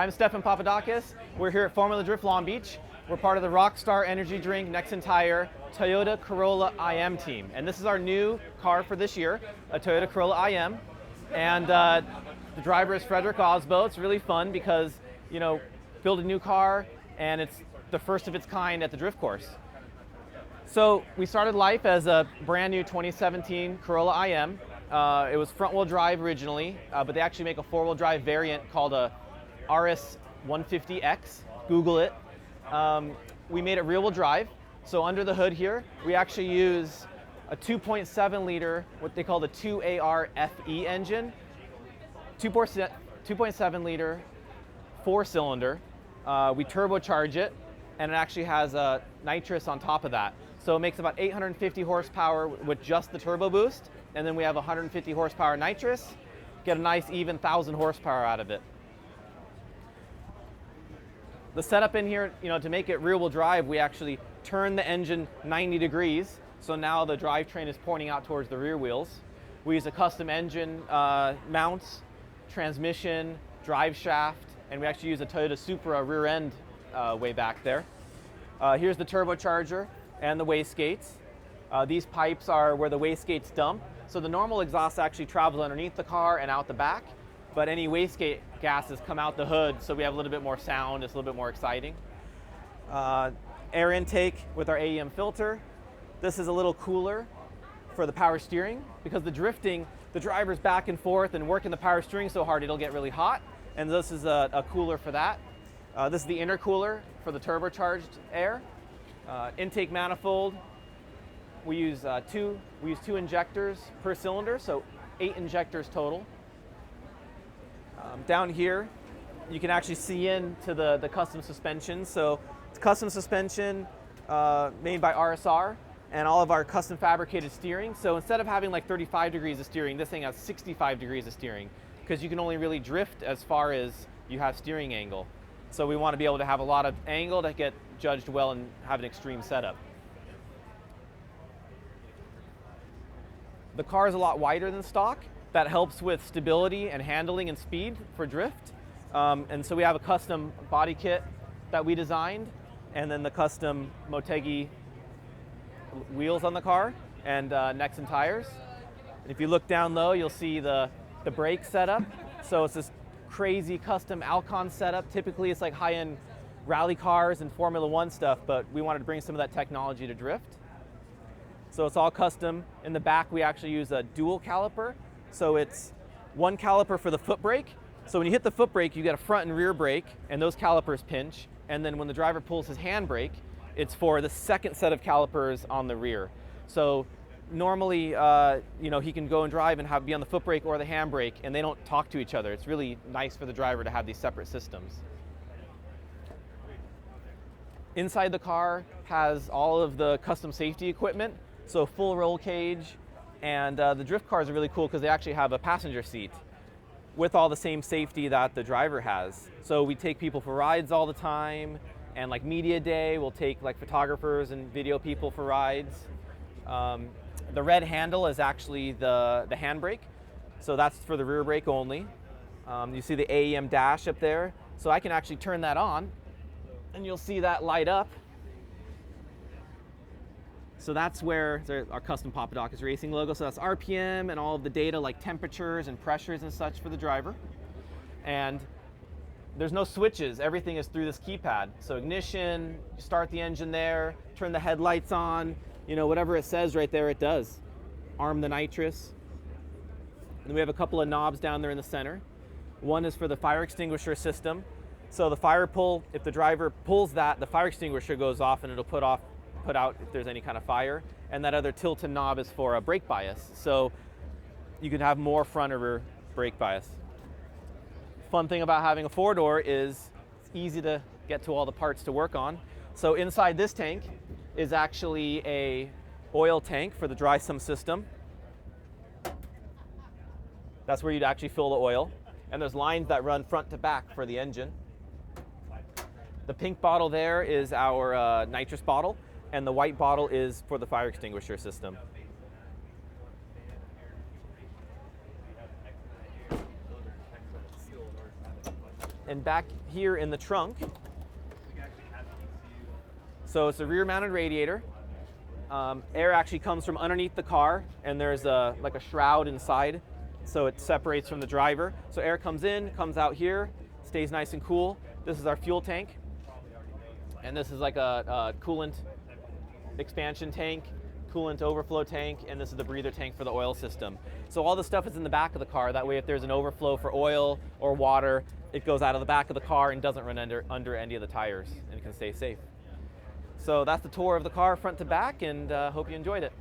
Hi, I'm Stephan Papadakis. We're here at Formula Drift Long Beach. We're part of the Rockstar Energy Drink Nexen Tire Toyota Corolla IM team. And this is our new car for this year, a Toyota Corolla IM. And the driver is Fredric Aasbo. It's really fun because, you know, build a new car and it's the first of its kind at the drift course. So we started life as a brand new 2017 Corolla IM. It was front wheel drive originally, but they actually make a four wheel drive variant called a RS 150X. Google it. We made it rear wheel drive. So under the hood here, we actually use a 2.7 liter, what they call the 2AR FE engine, 2.7 liter, 4-cylinder. We turbocharge it, and it actually has a nitrous on top of that. So it makes about 850 horsepower with just the turbo boost, and then we have 150 horsepower nitrous, get a nice even 1,000 horsepower out of it. The setup in here, you know, to make it rear wheel drive, we actually turn the engine 90 degrees, so now the drivetrain is pointing out towards the rear wheels. We use a custom engine mounts, transmission, drive shaft, and we actually use a Toyota Supra rear end way back there. Here's the turbocharger and the wastegates. These pipes are where the wastegates dump. So the normal exhaust actually travels underneath the car and out the back, but any wastegate gases come out the hood, so we have a little bit more sound, it's a little bit more exciting. Air intake with our AEM filter. This is a little cooler for the power steering, because the drifting, the driver's back and forth and working the power steering so hard it'll get really hot, and this is a cooler for that. This is the intercooler for the turbocharged air. Intake manifold, we use two injectors per cylinder, so 8 injectors total. Down here, you can actually see into the custom suspension. So it's custom suspension made by RSR, and all of our custom fabricated steering. So instead of having like 35 degrees of steering, this thing has 65 degrees of steering, because you can only really drift as far as you have steering angle. So we want to be able to have a lot of angle to get judged well and have an extreme setup. The car is a lot wider than stock. That helps with stability and handling and speed for drift. And so we have a custom body kit that we designed, and then the custom Motegi wheels on the car, and Nexen tires. And if you look down low, you'll see the brake setup. So it's this crazy custom Alcon setup. Typically it's like high-end rally cars and Formula One stuff, but we wanted to bring some of that technology to drift. So it's all custom. In the back we actually use a dual caliper. So it's one caliper for the foot brake. So when you hit the foot brake, you get a front and rear brake, and those calipers pinch. And then when the driver pulls his hand brake, it's for the second set of calipers on the rear. So normally, you know, he can go and drive and be on the foot brake or the hand brake, and they don't talk to each other. It's really nice for the driver to have these separate systems. Inside the car has all of the custom safety equipment. So full roll cage, and the drift cars are really cool because they actually have a passenger seat with all the same safety that the driver has. So we take people for rides all the time, and like media day, we'll take like photographers and video people for rides. The red handle is actually the handbrake, so that's for the rear brake only. You see the AEM dash up there, so I can actually turn that on, and you'll see that light up. So that's where our custom Papadakis Racing logo. So that's RPM and all of the data like temperatures and pressures and such for the driver. And there's no switches. Everything is through this keypad. So ignition, start the engine there, turn the headlights on, you know, whatever it says right there, it does. Arm the nitrous. And then we have a couple of knobs down there in the center. One is for the fire extinguisher system. So the fire pull, if the driver pulls that, the fire extinguisher goes off and it'll put out if there's any kind of fire. And that other tilt and knob is for a brake bias. So you can have more front or rear brake bias. Fun thing about having a four-door is it's easy to get to all the parts to work on. So inside this tank is actually a oil tank for the dry sump system. That's where you'd actually fill the oil. And there's lines that run front to back for the engine. The pink bottle there is our nitrous bottle, and the white bottle is for the fire extinguisher system. And back here in the trunk, so it's a rear-mounted radiator. Air actually comes from underneath the car, and there's like a shroud inside, so it separates from the driver. So air comes in, comes out here, stays nice and cool. This is our fuel tank, and this is like a coolant expansion tank, coolant overflow tank, and this is the breather tank for the oil system. So all the stuff is in the back of the car. That way, if there's an overflow for oil or water, it goes out of the back of the car and doesn't run under any of the tires and can stay safe. So that's the tour of the car front to back, and hope you enjoyed it.